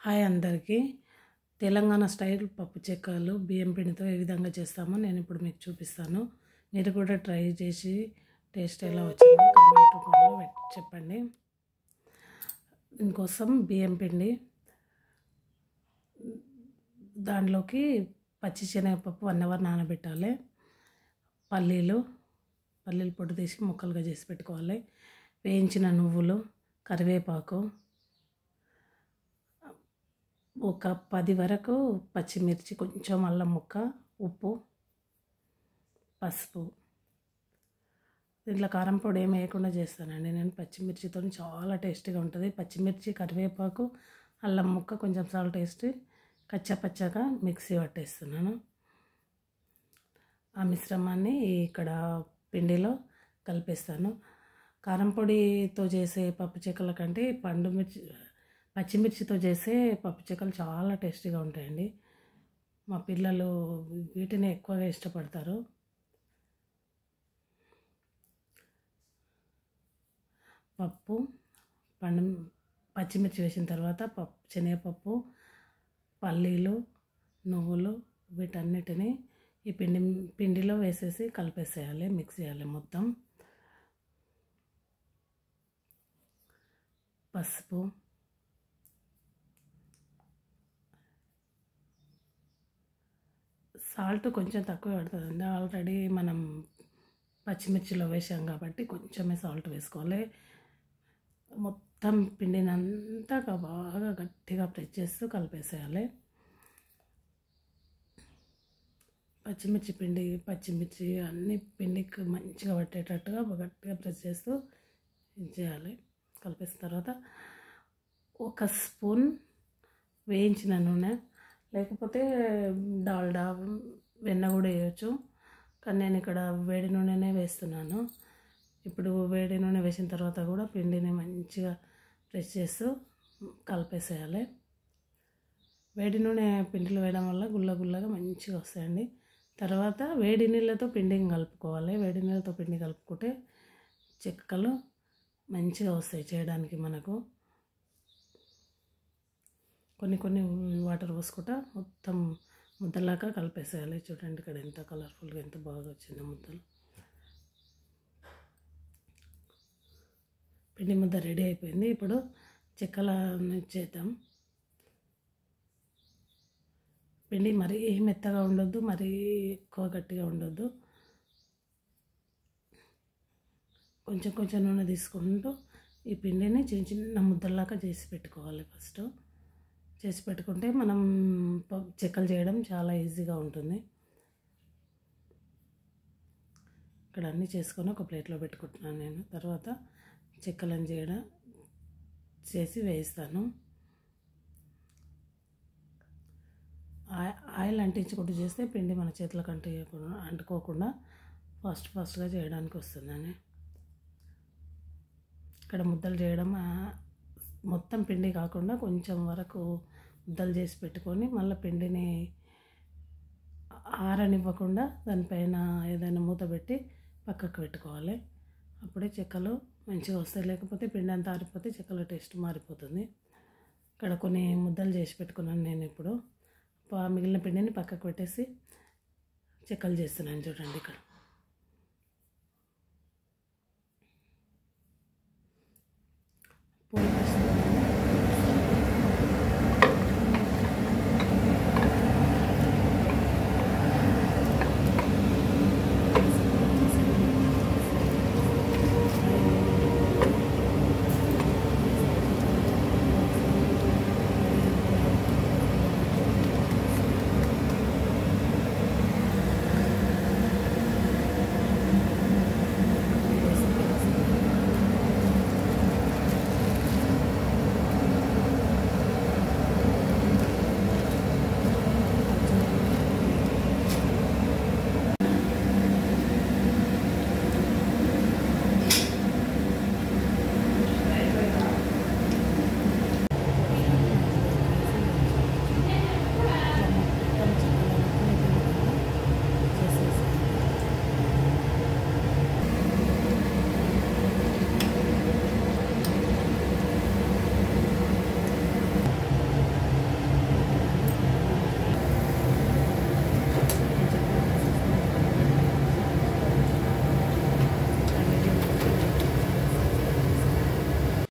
Hi అందరికీ. Telangana style పప్పు చెక్కలు బియ్యం పిండితో ఏ విధంగా చేస్తామో నేను ఇప్పుడు మీకు చూపిస్తాను. మీరు కూడా ట్రై చేసి టేస్ట్ ఎలా వచ్చిందో కామెంట్ రూపంలో చెప్పండి. దీనికోసం బియ్యం పిండి, దాంట్లోకి పచ్చి శనగపప్పు 1 అవర్ నానబెట్టాలి. పల్లీలు పొట్టు తీసి ముక్కలుగా చేసి పెట్టుకోవాలి. వేయించిన నువ్వులు, కరివేపాకు, ఒక 10 వరకు పచ్చిమిర్చి, కొంచెం అల్లం ముక్క, ఉప్పు, పసుపు. దీంట్లో కారం పొడి ఏమి వేయకుండా చేస్తానండి నేను. పచ్చిమిర్చితో చాలా టేస్టీగా ఉంటుంది. పచ్చిమిర్చి, కరివేపాకు, అల్లం ముక్క, కొంచెం సాల్ట్ వేసి కచ్చపచ్చగా మిక్సీ పట్టేస్తున్నాను. ఆ మిశ్రమాన్ని ఇక్కడ పిండిలో కలిపేస్తాను. కారం పొడితో చేసే పప్పు చెక్కల కంటే పచ్చిమిర్చితో చేసే పప్పు చెక్కలు చాలా టేస్టీగా ఉంటాయండి. మా పిల్లలు వీటిని ఎక్కువగా ఇష్టపడతారు. పచ్చిమిర్చి వేసిన తర్వాత శనగపప్పు, పల్లీలు, నువ్వులు వీటన్నిటిని ఈ పిండిలో వేసేసి కలిపేసేయాలి, మిక్స్ చేయాలి మొత్తం. పసుపు, సాల్ట్ కొంచెం తక్కువ పడుతుందండి. ఆల్రెడీ మనం పచ్చిమిర్చిలో వేసాం కాబట్టి కొంచెమే సాల్ట్ వేసుకోవాలి. మొత్తం పిండినంతా బాగా గట్టిగా ప్రెస్ చేస్తూ కలిపేసేయాలి. పచ్చిమిర్చి అన్ని పిండికి మంచిగా పట్టేటట్టుగా గట్టిగా ప్రెస్ చేస్తూ చేయాలి. కలిపేసిన తర్వాత 1 స్పూన్ వేయించిన నూనె, లేకపోతే డాల్డా, వెన్న కూడా వేయచ్చు. కానీ నేను ఇక్కడ వేడి నూనెనే వేస్తున్నాను. ఇప్పుడు వేడి నూనె వేసిన తర్వాత కూడా పిండిని మంచిగా ప్రెస్ చేస్తూ కలిపేసేయాలి. వేడి నూనె పిండిలో వేయడం వల్ల గుల్లగా మంచిగా వస్తాయండి. తర్వాత వేడి నీళ్ళతో పిండిని కలుపుకోవాలి. వేడి నీళ్ళతో పిండి కలుపుకుంటే చెక్కలు మంచిగా వస్తాయి చేయడానికి. మనకు కొన్ని వాటర్ పోసుకుంటా మొత్తం ముద్దలాగా కలిపేసేయాలి. చూడండి ఇక్కడ ఎంత కలర్ఫుల్గా, ఎంత బాగా వచ్చిందో ముద్దలు. పిండి ముద్ద రెడీ అయిపోయింది. ఇప్పుడు చెక్కలను చేద్దాం. పిండి మరీ మెత్తగా ఉండొద్దు, మరీ ఎక్కువ గట్టిగా ఉండొద్దు. కొంచెం నూనె తీసుకుంటూ ఈ పిండిని చిన్న ముద్దలాగా చేసి పెట్టుకోవాలి. ఫస్ట్ చేసి పెట్టుకుంటే మనం చెక్కలు చేయడం చాలా ఈజీగా ఉంటుంది. ఇక్కడ అన్నీ చేసుకొని ఒక ప్లేట్లో పెట్టుకుంటున్నాను నేను. తర్వాత చెక్కలను చేసి వేయిస్తాను. ఆయిల్ అంటించుకుంటూ చేస్తే పిండి మన చేతులకు అంటుకోకుండా ఫాస్ట్గా చేయడానికి వస్తుందని. ఇక్కడ ముద్దలు చేయడం మొత్తం పిండి కాకుండా కొంచెం వరకు ముద్దలు చేసి పెట్టుకొని మళ్ళీ పిండిని ఆరనివ్వకుండా దానిపైన ఏదైనా మూత పెట్టి పక్కకు పెట్టుకోవాలి. అప్పుడే చెక్కలు మంచిగా వస్తాయి. లేకపోతే పిండి అంతా ఆరిపోతే చెక్కల టేస్ట్ మారిపోతుంది. ఇక్కడ కొన్ని ముద్దలు చేసి పెట్టుకున్నాను నేను. ఇప్పుడు మిగిలిన పిండిని పక్కకు పెట్టేసి చెక్కలు చేస్తున్నాను. చూడండి ఇక్కడ